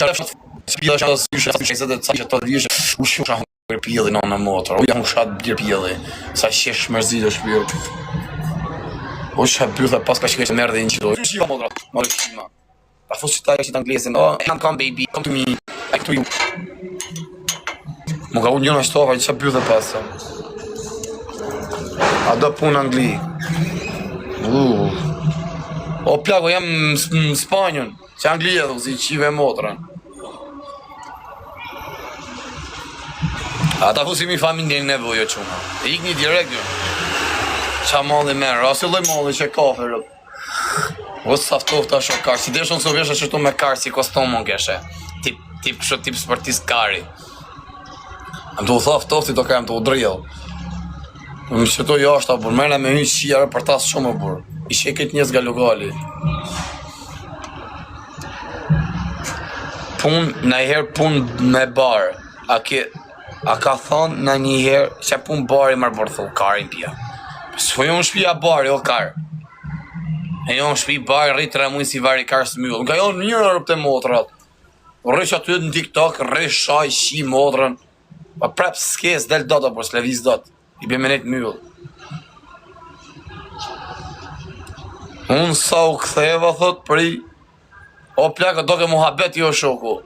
Pjellë është të syshe, të që të vishë, u shumë hongër pjellë në motor, u janë shatë bjerë pjellë, sa shesh mërzit është pjellë. U shatë bjellë dhe pas ka shkështë mërë dhe në qito, u shiva motra, më dhe shima. Pa fosë që ta e që të anglesin, come baby, come to me, like to you. Më ka unë njën është tofa, që shatë bjellë dhe pasë. A do punë Angli. O plako, jam në Spanjën, që Angli edhe, si qive motrën. Ata fusim i familjen nevoj o quma. Ik një direkt jo. Qa malli merë, asë loj malli që kafe rëp. O saftof të ashtë karë, si deshën së veshe që tu me karë si kostomon keshe. Tip sportist kari. Më të u thaftof të kërëm të u drillë. Më që to jashta, bur, mërna me një qijare për tasë shumë, bur. I sheket njës nga lugali. Pun me barë. A ka thonë në njëherë që pun bari marë bërë thë, karin pja. Së jo në shpia bari, o karë. E jo në shpi bari, rritë remujnë si vari karë së mjullë. Nga jo në njërë rëpë të motrat. Rrish aty në TikTok, rrish shaj, shi motrën. Pa prep s'kes, del dota, por s'leviz dot. I bje menet mjullë. Unë sa u ktheva, thot, përi. O plaka, do ke muhabet jo shoku.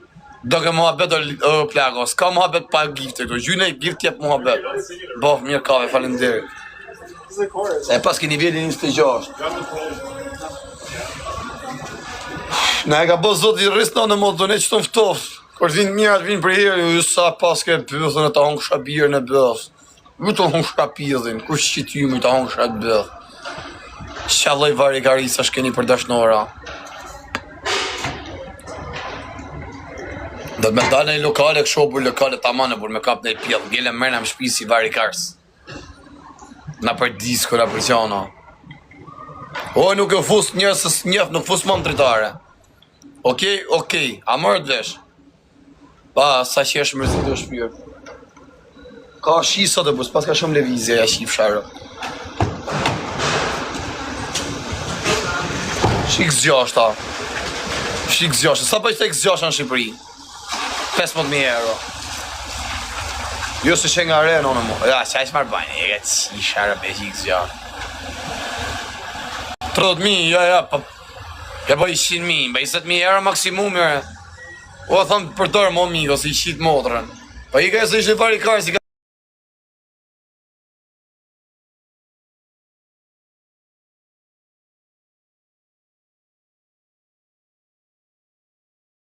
Do ke muhabet o plako, s'ka muhabet pa gifte këto, gjyne i gift jep muhabet. Bof, mirë kave, falenderit. E pas ke nivelin 26. Ne e ka bo zot i rrisë në modë, do ne që të mftoft. Kër vinë mjatë, vinë për herë, ju sa pas ke pëthën e ta hongë shabirë në bëth. Ju të hongë shapidhin, kush që ty më të hongë shatë bëth. Shalloj vari garisa shkeni për dashnora. Do të me dalë në lokale, kësho bur lokale ta manë, bur me kap në i pjellë, gjele mërna më shpi si vari kars. Na për disko, na për qana. O, nuk e fus njërë së njëf, nuk fus më më dritare. Okej, a mërë të vesh. Pa, sa që është mërzit të shpyrë. Ka shi sot e bus, pas ka shumë levizje, ja shi fsharë. Shik zgjashta. Sa për që të zgjashta në Shqipëri? 15.000 euro. Jo se që nga re, në mu. Ja, që a ishë marrë bajnë, e ka që sharë për që i këzjarë. 30.000, ja, ja, bëj 100.000, bëj 20.000 euro maksimum, jore. O, thëmë përdojrë më migo, si i qitë motrën. Pa i ka e se ishte vari karë, si ka